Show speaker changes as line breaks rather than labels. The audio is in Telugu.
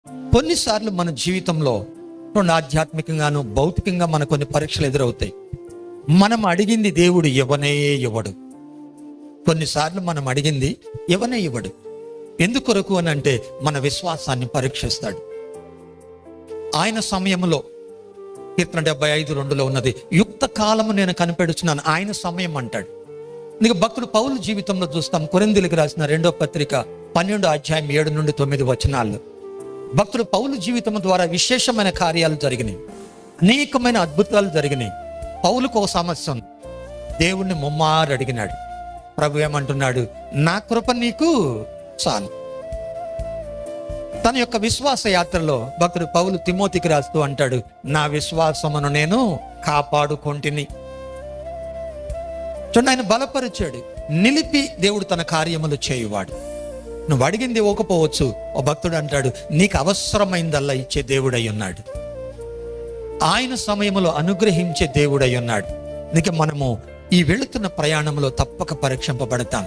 కొన్నిసార్లు మన జీవితంలో ఆధ్యాత్మికంగాను భౌతికంగా మన కొన్ని పరీక్షలు ఎదురవుతాయి. మనం అడిగింది దేవుడు ఇవ్వనే ఇవ్వడు. కొన్నిసార్లు మనం అడిగింది ఇవ్వనే ఇవ్వడు. ఎందుకొరకు అని అంటే మన విశ్వాసాన్ని పరీక్షిస్తాడు. ఆయన సమయంలో కీర్తన 75:2 ఉన్నది, యుక్త కాలము నేను కనిపెడుచున్నాను, ఆయన సమయం అంటాడు. నీకు భక్తుడు పౌలు జీవితంలో చూస్తాం. కొరింథీయులకు రాసిన 2వ పత్రిక 12:7-9 భక్తుడు పౌలు జీవితం ద్వారా విశేషమైన కార్యాలు జరిగినాయి, అనేకమైన అద్భుతాలు జరిగినాయి. పౌలుకు ఒక సమస్య, దేవుణ్ణి ముమ్మారు అడిగినాడు. ప్రభు ఏమంటున్నాడు, నా కృప నీకు చాలు. తన యొక్క విశ్వాస యాత్రలో భక్తుడు పౌలు తిమోతికి రాస్తూ అంటాడు, నా విశ్వాసమును నేను కాపాడుకొంటిని. చూడండి, ఆయన బలపరిచాడు, నిలిపి దేవుడు తన కార్యములు చేయువాడు. నువ్వు అడిగింది ఇవ్వకపోవచ్చు. ఓ భక్తుడు అంటాడు, నీకు అవసరమైందల్లా ఇచ్చే దేవుడై ఉన్నాడు, ఆయన సమయంలో అనుగ్రహించే దేవుడై ఉన్నాడు. అందుకే మనము ఈ వెళుతున్న ప్రయాణంలో తప్పక పరీక్షింపబడతాం.